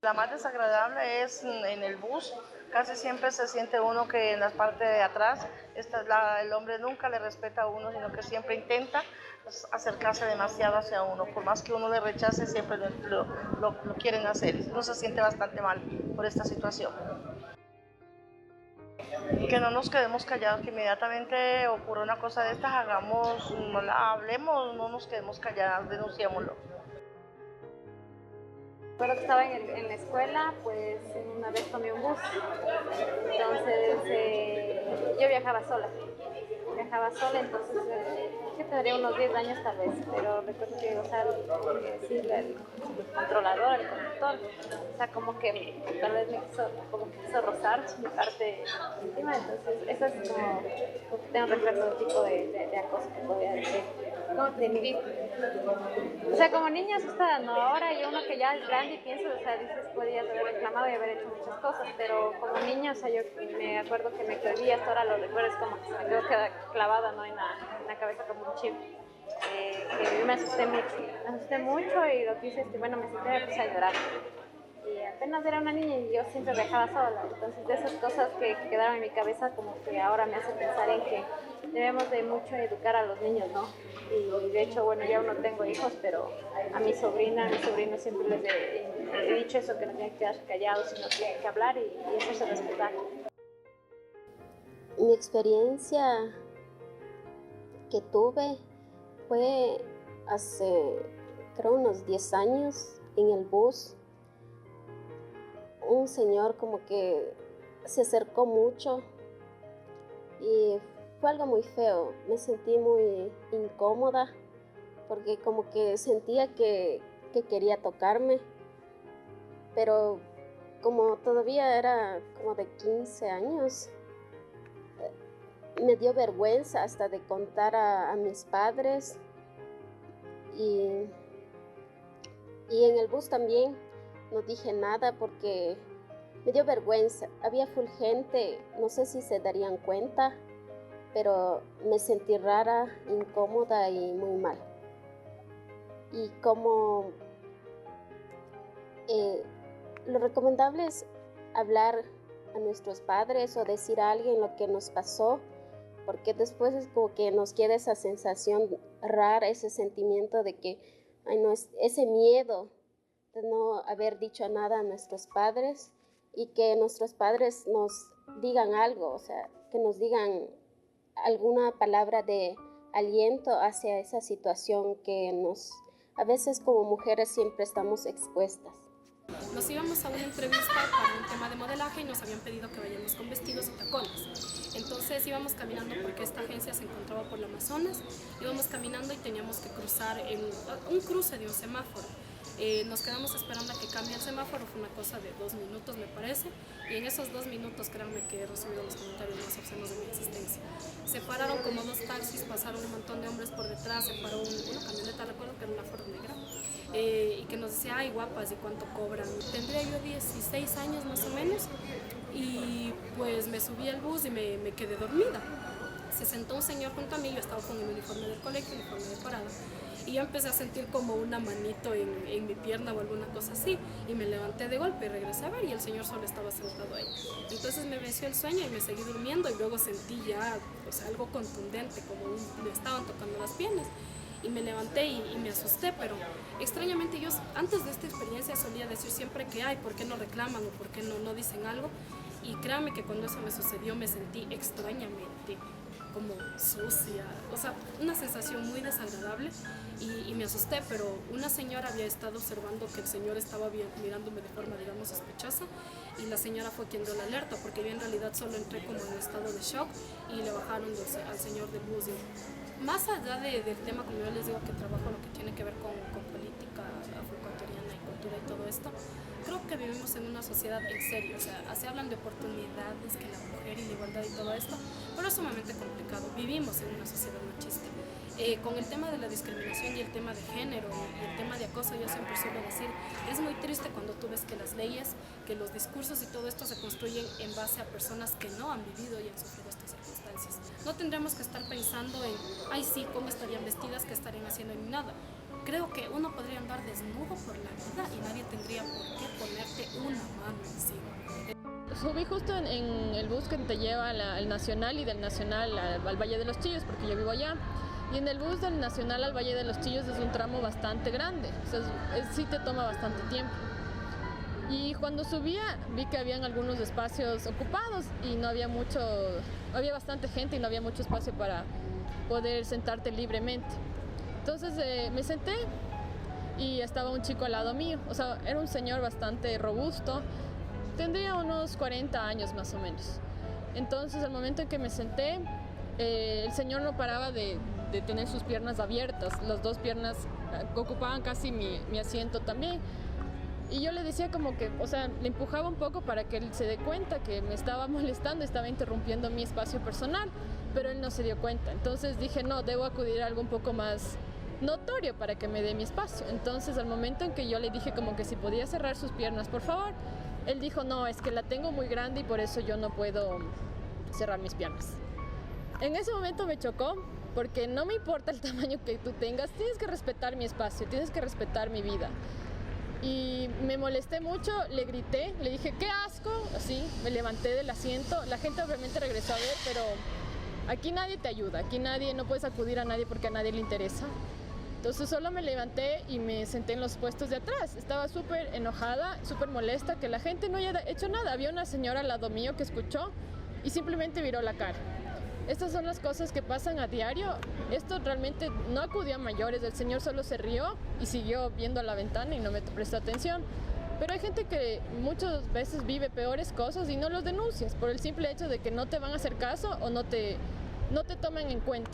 La más desagradable es en el bus. Casi siempre se siente uno que en la parte de atrás el hombre nunca le respeta a uno, sino que siempre intenta acercarse demasiado hacia uno. Por más que uno le rechace, siempre lo quieren hacer. Uno se siente bastante mal por esta situación. Que no nos quedemos callados, que inmediatamente ocurra una cosa de estas, no la hablemos, no nos quedemos calladas, denunciémoslo. Recuerdo que estaba en la escuela, pues una vez tomé un bus, entonces yo viajaba sola, entonces que tendría unos 10 años tal vez, pero recuerdo que, o sea, el controlador, el conductor, o sea, como que tal vez me quiso rozar mi parte íntima, entonces eso es como tengo recuerdo de tipo de acoso que podría decir, como de mi vida. O sea, como niña asustada, no, ahora yo uno que ya es grande y pienso, o sea, dices, podías haber reclamado y haber hecho muchas cosas, pero como niña, o sea, yo me acuerdo que me quedé, y hasta ahora lo recuerdo, es como que se me quedó clavada, ¿no? En la cabeza como un chip, que yo me asusté mucho y lo que hice es que, bueno, me senté y me puse a llorar. Y apenas era una niña y yo siempre viajaba sola, entonces de esas cosas que quedaron en mi cabeza como que ahora me hace pensar en que debemos de mucho educar a los niños, ¿no? Y de hecho, bueno, yo aún no tengo hijos, pero a mi sobrino siempre les he dicho eso, que no tienen que quedarse callados, sino que hay que hablar y eso se respetar. Mi experiencia que tuve fue hace, creo, unos 10 años en el bus. Un señor como que se acercó mucho y fue algo muy feo. Me sentí muy incómoda porque como que sentía que quería tocarme, pero como todavía era como de 15 años, me dio vergüenza hasta de contar a mis padres y en el bus también no dije nada porque me dio vergüenza. Había full gente, no sé si se darían cuenta, pero me sentí rara, incómoda y muy mal. Y como lo recomendable es hablar a nuestros padres o decir a alguien lo que nos pasó, porque después es como que nos queda esa sensación rara, ese sentimiento de que, ay no, ese miedo de no haber dicho nada a nuestros padres y que nuestros padres nos digan algo, o sea, que nos digan alguna palabra de aliento hacia esa situación que a veces como mujeres siempre estamos expuestas. Nos íbamos a una entrevista para un tema de modelaje y nos habían pedido que vayamos con vestidos y tacones. Entonces íbamos caminando porque esta agencia se encontraba por el Amazonas, íbamos caminando y teníamos que cruzar un cruce de un semáforo. Nos quedamos esperando a que cambie el semáforo, fue una cosa de 2 minutos me parece, y en esos 2 minutos créanme que he recibido los comentarios más obscenos de mi existencia. Se pararon como 2 taxis, pasaron un montón de hombres por detrás, se paró una camioneta, recuerdo que era una Ford negra, y que nos decía, ay guapas, ¿y cuánto cobran? Tendría yo 16 años más o menos, y pues me subí al bus y me quedé dormida. Se sentó un señor junto a mí, yo estaba con el uniforme del colegio, uniforme de parada, y yo empecé a sentir como una manito en mi pierna o alguna cosa así, y me levanté de golpe y regresé a ver, y el señor solo estaba sentado ahí. Entonces me venció el sueño y me seguí durmiendo, y luego sentí ya, o sea, algo contundente, como me estaban tocando las piernas, y me levanté y me asusté, pero extrañamente yo antes de esta experiencia solía decir siempre que, ay, ¿por qué no reclaman o por qué no dicen algo? Y créanme que cuando eso me sucedió me sentí extrañamente como sucia, o sea, una sensación muy desagradable y me asusté, pero una señora había estado observando que el señor estaba mirándome de forma, digamos, sospechosa, y la señora fue quien dio la alerta, porque yo en realidad solo entré como en estado de shock y le bajaron al señor del bus. Más allá del tema, como yo les digo, que trabajo lo que tiene que ver con política afroecuatoriana y cultura y todo esto, creo que vivimos en una sociedad en serio, o sea, se hablan de oportunidades, que la mujer y la igualdad y todo esto, pero es sumamente complicado. Vivimos en una sociedad machista. Con el tema de la discriminación y el tema de género y el tema de acoso, yo siempre suelo decir, es muy triste cuando tú ves que las leyes, que los discursos y todo esto se construyen en base a personas que no han vivido y han sufrido estas circunstancias. No tendremos que estar pensando en, ay sí, cómo estarían vestidas, qué estarían haciendo, ni nada. creo que uno podría andar desnudo por la vida y nadie tendría por qué ponerte una mano encima. Subí justo en el bus que te lleva al Nacional y del Nacional al Valle de los Chillos, porque yo vivo allá. Y en el bus del Nacional al Valle de los Chillos es un tramo bastante grande, o sea, sí te toma bastante tiempo. Y cuando subía vi que habían algunos espacios ocupados y no había mucho, había bastante gente y no había mucho espacio para poder sentarte libremente. Entonces me senté y estaba un chico al lado mío, o sea, era un señor bastante robusto, tendría unos 40 años más o menos. Entonces al momento en que me senté, el señor no paraba de tener sus piernas abiertas, las dos piernas ocupaban casi mi asiento también. Y yo le decía como que, o sea, le empujaba un poco para que él se dé cuenta que me estaba molestando, estaba interrumpiendo mi espacio personal, pero él no se dio cuenta. Entonces dije, no, debo acudir a algo un poco más notorio para que me dé mi espacio. Entonces al momento en que yo le dije como que si podía cerrar sus piernas, por favor, él dijo, no, es que la tengo muy grande y por eso yo no puedo cerrar mis piernas. En ese momento me chocó, porque no me importa el tamaño que tú tengas, tienes que respetar mi espacio, tienes que respetar mi vida. Y me molesté mucho, le grité, le dije, ¡qué asco! Así, me levanté del asiento. La gente obviamente regresó a ver, pero aquí nadie te ayuda, aquí no puedes acudir a nadie porque a nadie le interesa. Entonces solo me levanté y me senté en los puestos de atrás. Estaba súper enojada, súper molesta que la gente no haya hecho nada. Había una señora al lado mío que escuchó y simplemente viró la cara. Estas son las cosas que pasan a diario. Esto realmente no acudió a mayores, el señor solo se rió y siguió viendo a la ventana y no me prestó atención. Pero hay gente que muchas veces vive peores cosas y no los denuncias por el simple hecho de que no te van a hacer caso o no te toman en cuenta.